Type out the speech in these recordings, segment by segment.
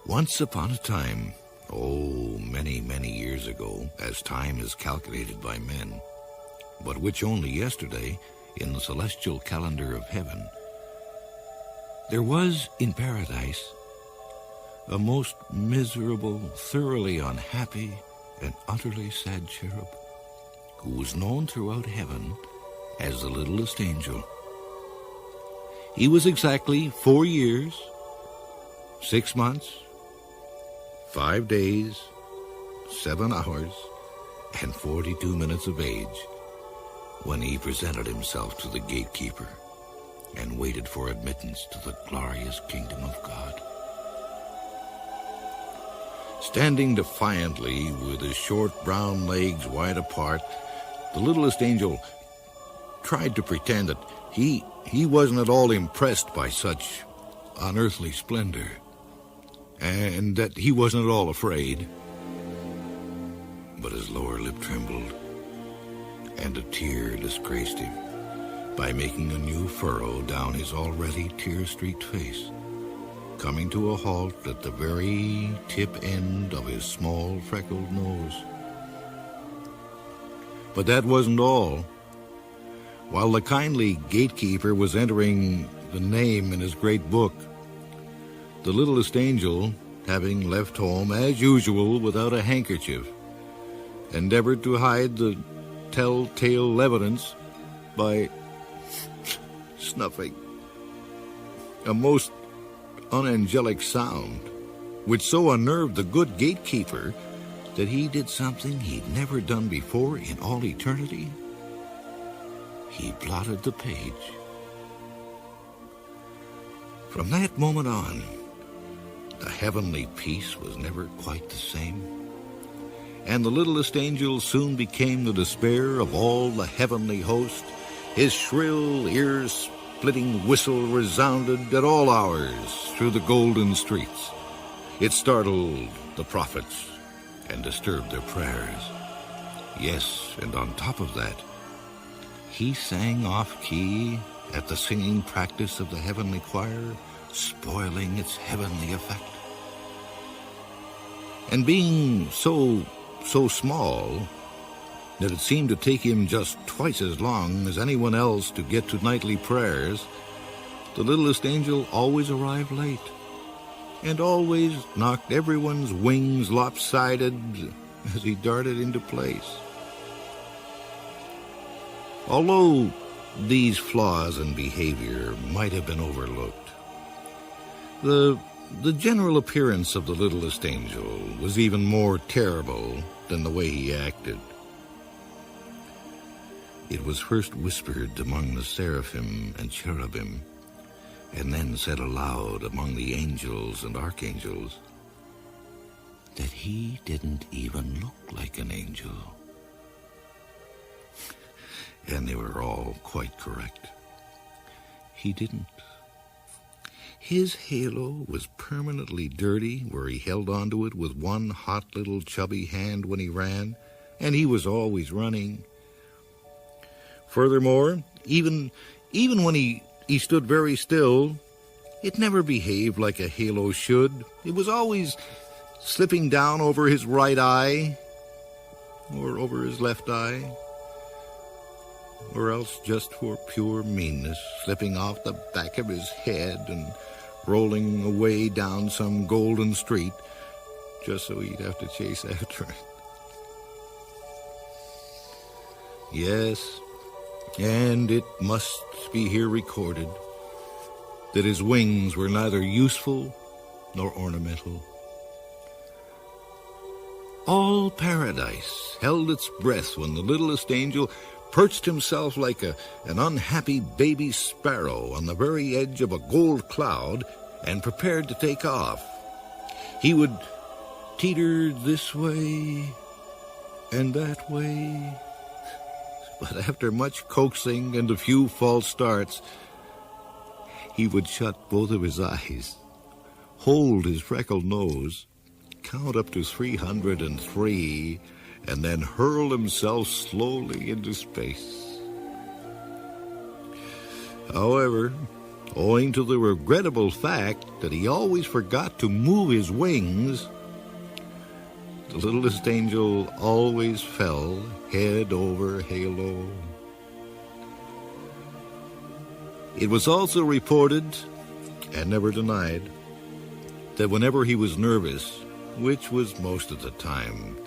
Once upon a time, oh, many, many years ago, as time is calculated by men, but which only yesterday in the celestial calendar of heaven, there was in paradise a most miserable, thoroughly unhappy, and utterly sad cherub, who was known throughout heaven as the Littlest Angel. He was exactly 4 years, 6 months, 5 days, 7 hours, and 42 minutes of age when he presented himself to the gatekeeper and waited for admittance to the glorious kingdom of God. Standing defiantly with his short brown legs wide apart, the Littlest Angel tried to pretend that he wasn't at all impressed by such unearthly splendor, and that he wasn't at all afraid. But his lower lip trembled, and a tear disgraced him by making a new furrow down his already tear-streaked face, coming to a halt at the very tip end of his small freckled nose. But that wasn't all. While the kindly gatekeeper was entering the name in his great book, the Littlest Angel, having left home as usual without a handkerchief, endeavored to hide the telltale evidence by snuffing a most unangelic sound, which so unnerved the good gatekeeper that he did something he'd never done before in all eternity. He blotted the page. From that moment on, the heavenly peace was never quite the same, and the Littlest Angel soon became the despair of all the heavenly host. His shrill, ear-splitting whistle resounded at all hours through the golden streets. It startled the prophets and disturbed their prayers. Yes, and on top of that, he sang off-key at the singing practice of the heavenly choir, spoiling its heavenly effect. And being so small that it seemed to take him just twice as long as anyone else to get to nightly prayers, the Littlest Angel always arrived late and always knocked everyone's wings lopsided as he darted into place. Although these flaws in behavior might have been overlooked, the general appearance of the Littlest Angel was even more terrible than the way he acted. It was first whispered among the seraphim and cherubim, and then said aloud among the angels and archangels, that he didn't even look like an angel. And they were all quite correct. He didn't. His halo was permanently dirty where he held onto it with one hot little chubby hand when he ran, and he was always running. Furthermore, even when he stood very still, it never behaved like a halo should. It was always slipping down over his right eye, or over his left eye, or else just for pure meanness, slipping off the back of his head and rolling away down some golden street, just so he'd have to chase after it. Yes, and it must be here recorded that his wings were neither useful nor ornamental. All paradise held its breath when the Littlest Angel perched himself like an unhappy baby sparrow on the very edge of a gold cloud and prepared to take off. He would teeter this way and that way, but after much coaxing and a few false starts, he would shut both of his eyes, hold his freckled nose, count up to 303, and then hurl himself slowly into space. However, owing to the regrettable fact that he always forgot to move his wings. The littlest angel always fell head over halo. It was also reported, and never denied, that whenever he was nervous, which was most of the time,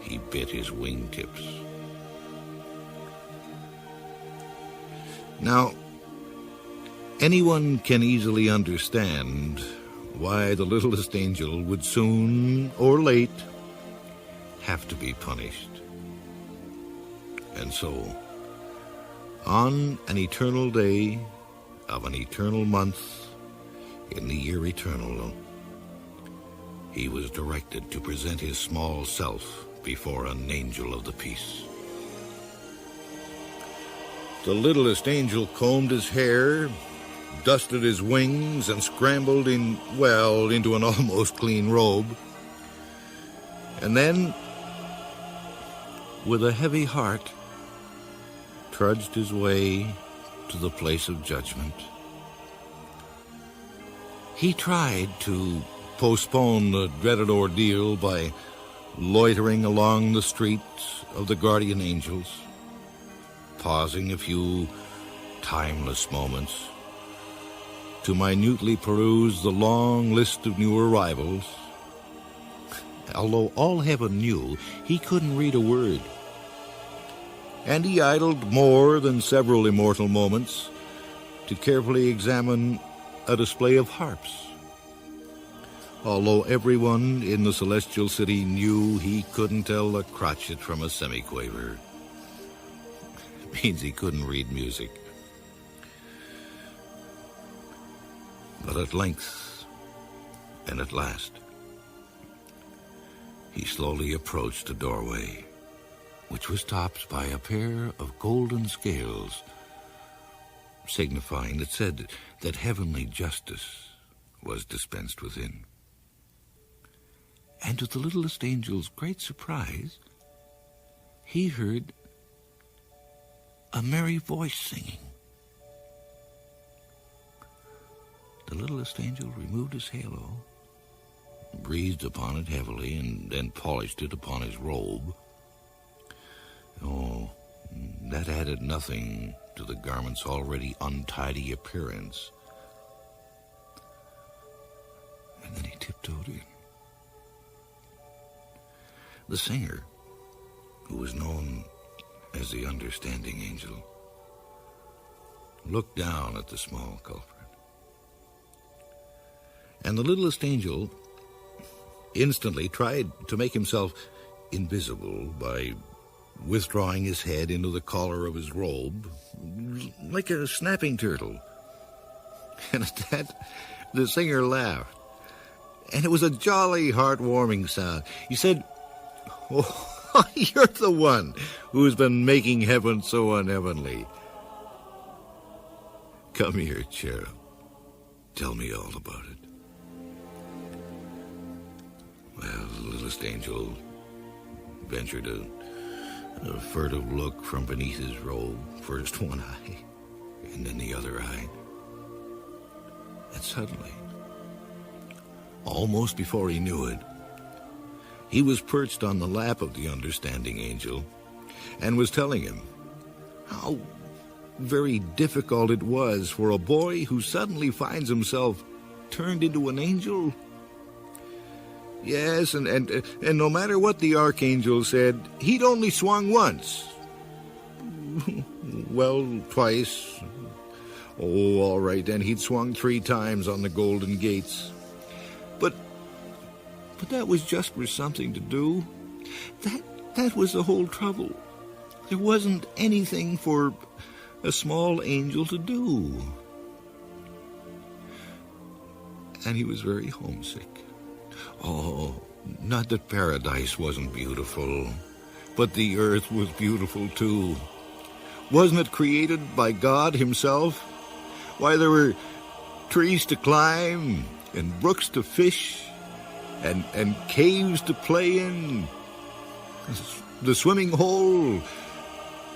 he bit his wingtips. Now, anyone can easily understand why the littlest angel would soon or late have to be punished. And so, on an eternal day of an eternal month in the year eternal, he was directed to present his small self before an angel of the peace. The littlest angel combed his hair, dusted his wings, and scrambled into an almost clean robe. And then, with a heavy heart, trudged his way to the place of judgment. He tried to postpone the dreaded ordeal by loitering along the streets of the guardian angels, pausing a few timeless moments to minutely peruse the long list of new arrivals. Although all heaven knew, he couldn't read a word. And he idled more than several immortal moments to carefully examine a display of harps. Although everyone in the celestial city knew he couldn't tell a crotchet from a semiquaver. Means he couldn't read music. But at length, and at last, he slowly approached a doorway, which was topped by a pair of golden scales, signifying that said that heavenly justice was dispensed within. And to the littlest angel's great surprise, he heard a merry voice singing. The littlest angel removed his halo, breathed upon it heavily, and then polished it upon his robe. Oh, that added nothing to the garment's already untidy appearance. And then he tiptoed in. The singer, who was known as the understanding angel, looked down at the small culprit. And the littlest angel instantly tried to make himself invisible by withdrawing his head into the collar of his robe, like a snapping turtle. And at that, the singer laughed. And it was a jolly, heartwarming sound. He said, "Oh, you're the one who's been making heaven so unheavenly. Come here, cherub. Tell me all about it." Well, the littlest angel ventured a furtive look from beneath his robe, first one eye, and then the other eye. And suddenly, almost before he knew it, he was perched on the lap of the understanding angel and was telling him how very difficult it was for a boy who suddenly finds himself turned into an angel. Yes, and no matter what the archangel said, he'd only swung once. Well, twice. Oh, all right, then he'd swung 3 times on the golden gates. But that was just for something to do. That was the whole trouble. There wasn't anything for a small angel to do. And he was very homesick. Oh, not that paradise wasn't beautiful, but the earth was beautiful too. Wasn't it created by God himself? Why, there were trees to climb, and brooks to fish, and caves to play in, the swimming hole,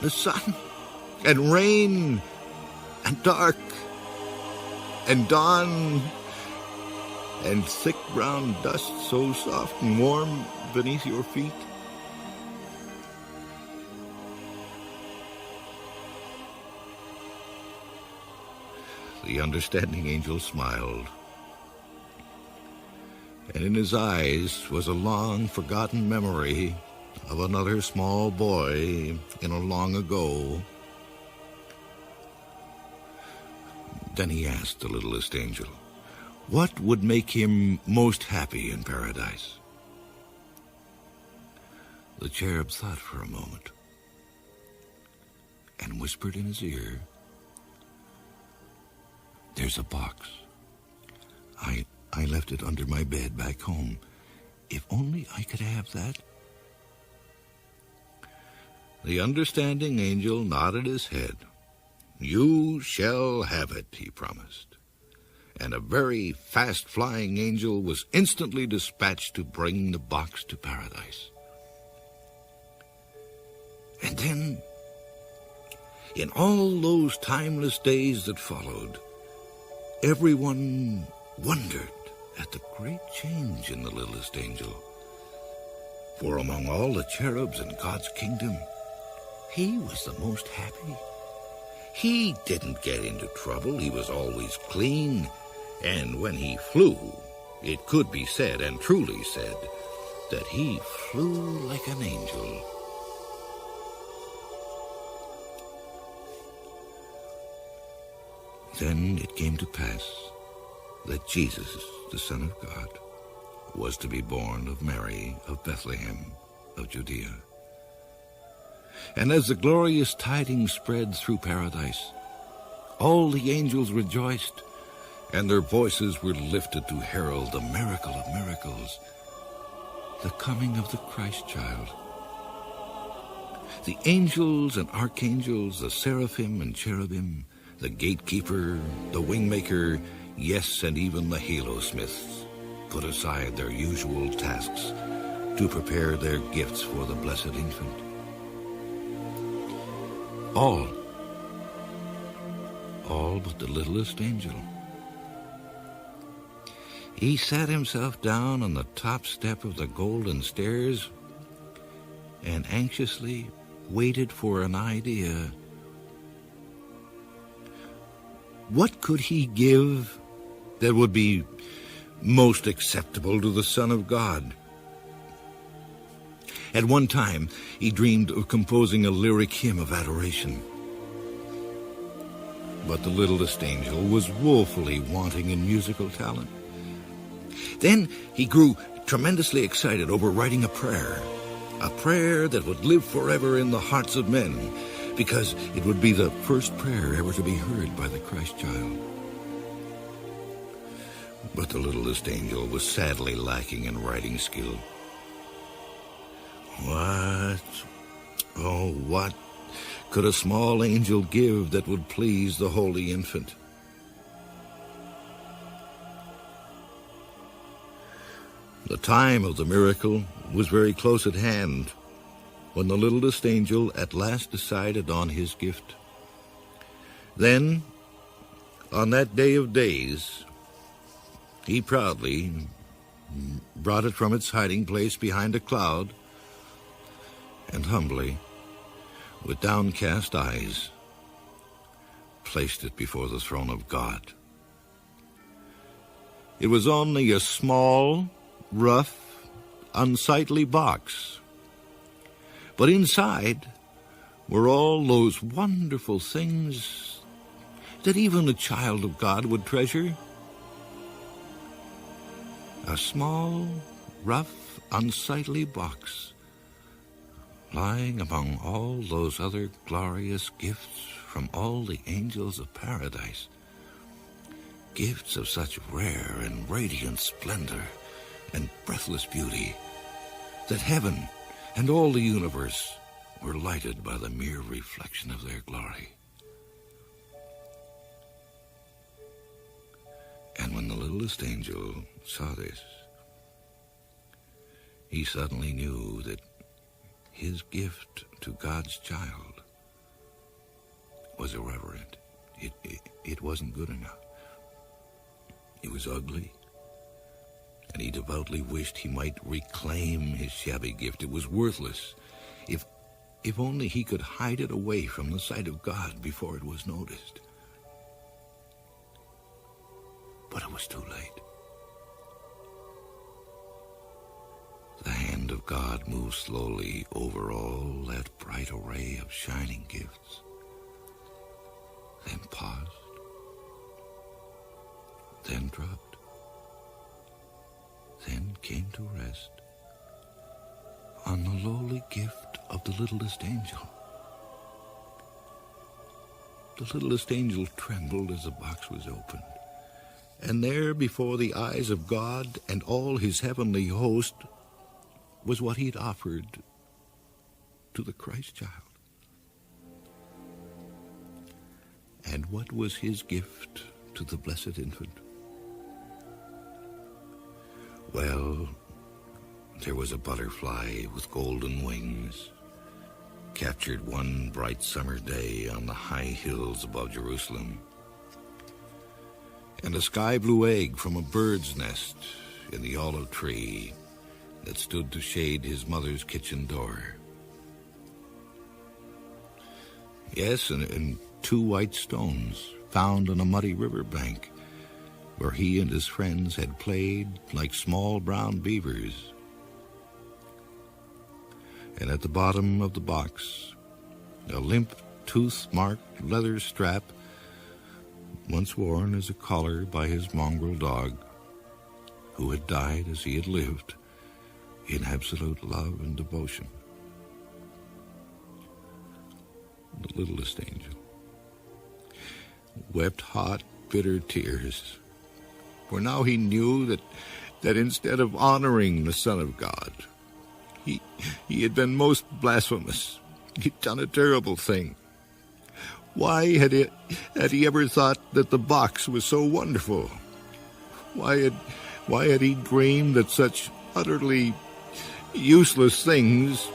the sun, and rain, and dark, and dawn, and thick brown dust so soft and warm beneath your feet. The understanding angel smiled, and in his eyes was a long-forgotten memory of another small boy in a long ago. Then he asked the littlest angel, what would make him most happy in paradise? The cherub thought for a moment and whispered in his ear, there's a box. I left it under my bed back home. If only I could have that. The understanding angel nodded his head. You shall have it, he promised. And a very fast-flying angel was instantly dispatched to bring the box to paradise. And then, in all those timeless days that followed, everyone wondered at the great change in the littlest angel. For among all the cherubs in God's kingdom, he was the most happy. He didn't get into trouble. He was always clean. And when he flew, it could be said, and truly said, that he flew like an angel. Then it came to pass that Jesus, the Son of God, was to be born of Mary of Bethlehem of Judea. And as the glorious tidings spread through paradise, all the angels rejoiced, and their voices were lifted to herald the miracle of miracles, the coming of the Christ child. The angels and archangels, the seraphim and cherubim, the gatekeeper, the wingmaker, yes, and even the halo-smiths put aside their usual tasks to prepare their gifts for the blessed infant. All but the littlest angel. He sat himself down on the top step of the golden stairs and anxiously waited for an idea. What could he give that would be most acceptable to the Son of God? At one time, he dreamed of composing a lyric hymn of adoration. But the littlest angel was woefully wanting in musical talent. Then he grew tremendously excited over writing a prayer that would live forever in the hearts of men, because it would be the first prayer ever to be heard by the Christ child. But the littlest angel was sadly lacking in writing skill. What could a small angel give that would please the holy infant? The time of the miracle was very close at hand when the littlest angel at last decided on his gift. Then, on that day of days, he proudly brought it from its hiding place behind a cloud and humbly, with downcast eyes, placed it before the throne of God. It was only a small, rough, unsightly box, but inside were all those wonderful things that even a child of God would treasure. A small, rough, unsightly box, lying among all those other glorious gifts from all the angels of paradise, gifts of such rare and radiant splendor and breathless beauty that heaven and all the universe were lighted by the mere reflection of their glory. And when the littlest angel saw this, he suddenly knew that his gift to God's child was irreverent. It wasn't good enough. It was ugly, and he devoutly wished he might reclaim his shabby gift. It was worthless. If only he could hide it away from the sight of God before it was noticed. But it was too late. The hand of God moved slowly over all that bright array of shining gifts, then paused, then dropped, then came to rest on the lowly gift of the littlest angel. The littlest angel trembled as the box was opened, and there before the eyes of God and all his heavenly host was what he'd offered to the Christ child. And what was his gift to the blessed infant? Well, there was a butterfly with golden wings, captured one bright summer day on the high hills above Jerusalem, and a sky-blue egg from a bird's nest in the olive tree that stood to shade his mother's kitchen door. Yes, and 2 white stones found on a muddy riverbank where he and his friends had played like small brown beavers. And at the bottom of the box, a limp, tooth-marked leather strap once worn as a collar by his mongrel dog, who had died as he had lived in absolute love and devotion. The littlest angel wept hot, bitter tears, for now he knew that instead of honoring the Son of God, he had been most blasphemous. He'd done a terrible thing. Why had he ever thought that the box was so wonderful? Why had he dreamed that such utterly useless things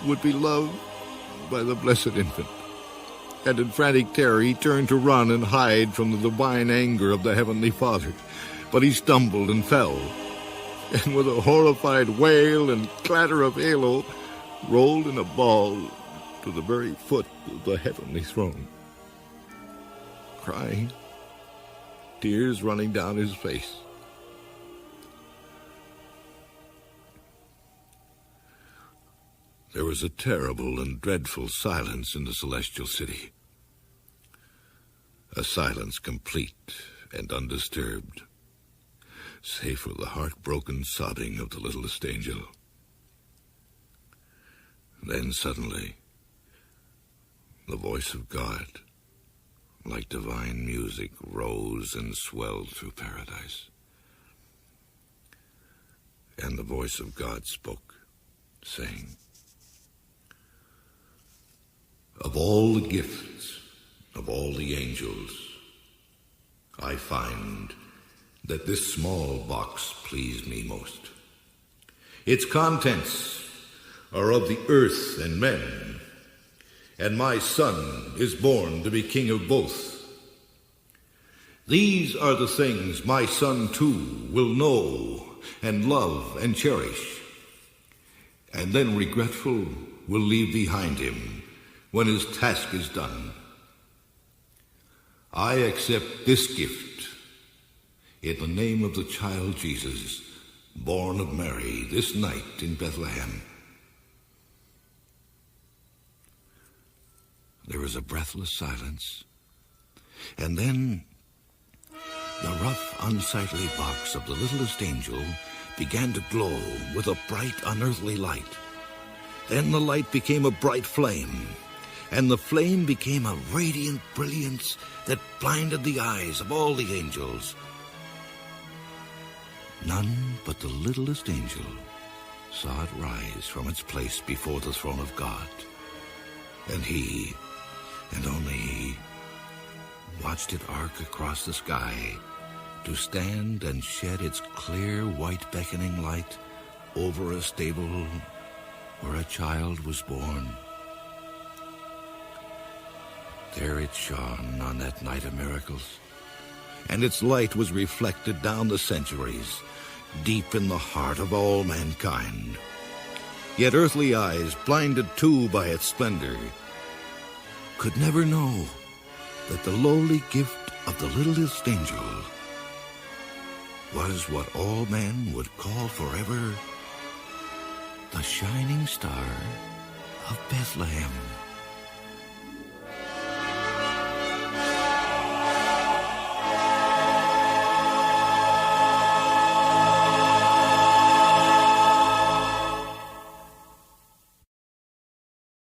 would be loved by the blessed infant? And in frantic terror he turned to run and hide from the divine anger of the Heavenly Father. But he stumbled and fell, and with a horrified wail and clatter of halo, rolled in a ball to the very foot of the heavenly throne, crying, tears running down his face. There was a terrible and dreadful silence in the celestial city, a silence complete and undisturbed, save for the heartbroken sobbing of the littlest angel. Then suddenly, the voice of God, like divine music, rose and swelled through paradise. And the voice of God spoke, saying, "Of all the gifts of all the angels, I find that this small box pleased me most. Its contents are of the earth and men, and my son is born to be king of both. These are the things my son too will know and love and cherish, and then regretful will leave behind him when his task is done. I accept this gift in the name of the child Jesus, born of Mary this night in Bethlehem." There was a breathless silence, and then the rough, unsightly box of the littlest angel began to glow with a bright, unearthly light. Then the light became a bright flame, and the flame became a radiant brilliance that blinded the eyes of all the angels. None but the littlest angel saw it rise from its place before the throne of God, and he, and only he, watched it arc across the sky to stand and shed its clear, white, beckoning light over a stable where a child was born. There it shone on that night of miracles, and its light was reflected down the centuries, deep in the heart of all mankind. Yet earthly eyes, blinded too by its splendor, could never know that the lowly gift of the littlest angel was what all men would call forever the shining star of Bethlehem.